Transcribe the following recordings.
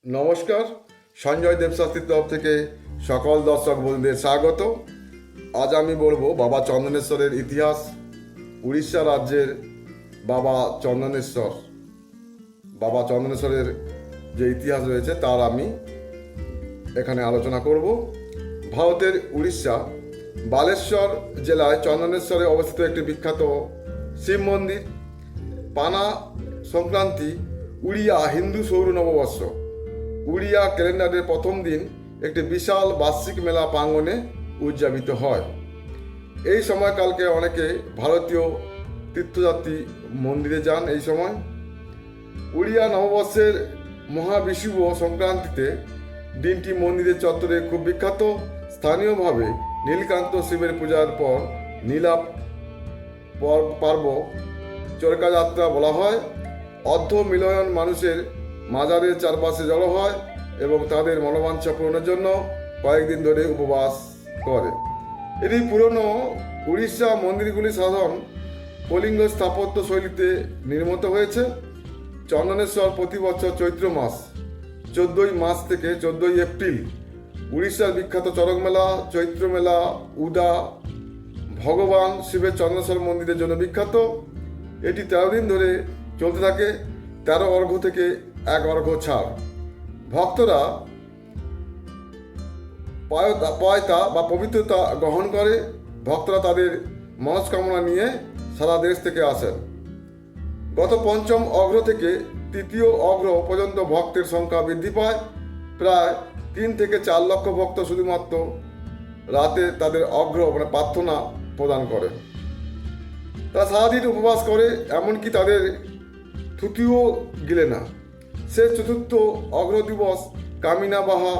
নমস্কার, সঞ্জয় দেবশাস্ত্রীর তরফ থেকে সকল দর্শক বন্ধুদের স্বাগত। আজ আমি বলবো বাবা চন্দনেশ্বরের ইতিহাস। উড়িষ্যা রাজ্যের বাবা চন্দনেশ্বর, বাবা চন্দনেশ্বরের যে ইতিহাস রয়েছে তার আমি এখানে আলোচনা করব। ভারতের উড়িষ্যা বালেশ্বর জেলায় চন্দনেশ্বরে অবস্থিত একটি বিখ্যাত শিব মন্দির। পানা সংক্রান্তি উড়িয়া হিন্দু সৌর নববর্ষ উড়িয়া ক্যালেন্ডারের প্রথম দিন একটি বিশাল বার্ষিক মেলা প্রাঙ্গণে উদযাপিত হয়। এই সময়কালকে অনেকে ভারতীয় তীর্থযাত্রী মন্দিরে যান। এই সময় উড়িয়া নববর্ষের মহাবিষুব সংক্রান্তিতে দিনটি মন্দিরের চত্বরে খুব বিখ্যাত। স্থানীয়ভাবে নীলকান্ত শিবের পূজার পর নীলা পার্ব চরকা যাত্রা বলা হয়। অর্ধ মিলিয়ন মানুষের মাজারের চারপাশে জড়ো হয় এবং তাদের মনোবাঞ্ছা পূরণের জন্য কয়েকদিন ধরে উপবাস করে। এটি পুরনো উড়িষ্যা মন্দিরগুলি সাধারণ কলিঙ্গ স্থাপত্য শৈলীতে নির্মিত হয়েছে। চন্দনেশ্বর প্রতি বছর চৈত্র মাস 14 মার্চ থেকে 14 এপ্রিল উড়িষ্যার বিখ্যাত চড়ক মেলা, চৈত্র মেলা, উদা ভগবান শিবের চন্দনেশ্বর মন্দিরের জন্য বিখ্যাত। এটি 13 দিন ধরে চলতে থাকে। 13 অর্ঘ্য থেকে 1 অর্ঘ্য ছাড়। ভক্তরা পয়তা বা পবিত্রতা গ্রহণ করে। ভক্তরা তাদের মনস্কামনা নিয়ে সারা দেশ থেকে আসেন। গত পঞ্চম অর্ঘ্য থেকে তৃতীয় অর্ঘ্য পর্যন্ত ভক্তের সংখ্যা বৃদ্ধি পায়। প্রায় 3 থেকে 4 লক্ষ ভক্ত শুধুমাত্র রাতে তাদের অর্ঘ্য প্রার্থনা প্রদান করে। তারা সারাদিন উপবাস করে, এমনকি তাদের থুতিও গিলে না। শেষ চতুর্থ অগ্র দিবস কামিনা বাহা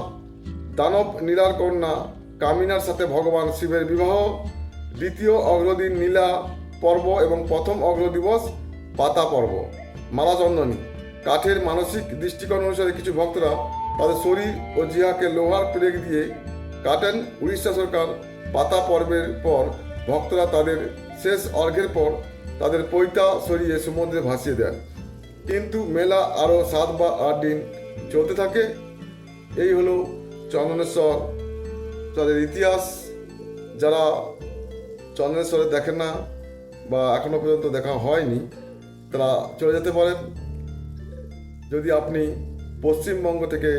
দানব নীলার কন্যা কামিনার সাথে ভগবান শিবের বিবাহ। দ্বিতীয় অগ্রদিন নীলা পর্ব এবং প্রথম অগ্র দিবস পাতা পর্ব। মালাচন্দনী কাঠের মানসিক দৃষ্টিকোণ অনুসারে কিছু ভক্তরা তাদের শরীর ও জিহাকে লোহার পেরেক দিয়ে কাটেন। উড়িষ্যা সরকার পাতা পর্বের পর ভক্তরা তাদের শেষ অর্ঘ্যের পর তাদের পৈতা সরিয়ে সমুদ্রে ভাসিয়ে দেন। কিন্তু মেলা আরও 7 বা 8 দিন চলতে থাকে। এই হলো চন্দনেশ্বর তাদের ইতিহাস। যারা চন্দনেশ্বরে দেখেন না বা এখনো পর্যন্ত দেখা হয়নি তারা চলে যেতে পারেন। যদি আপনি পশ্চিমবঙ্গ থেকে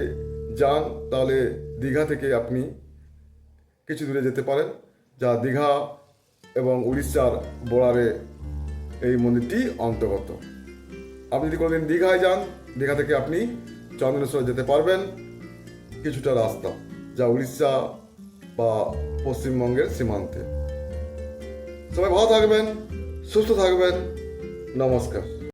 যান তাহলে দীঘা থেকে আপনি কিছু দূরে যেতে পারেন, যা দীঘা এবং উড়িষ্যার বর্ডারে এই মন্দিরটি অন্তর্গত। আপনি যদি কোনোদিন দীঘায় যান, দীঘা থেকে আপনি চন্দনেশ্বর যেতে পারবেন কিছুটা রাস্তা, যা উড়িষ্যা বা পশ্চিমবঙ্গের সীমান্তে। সবাই ভালো থাকবেন, সুস্থ থাকবেন। নমস্কার।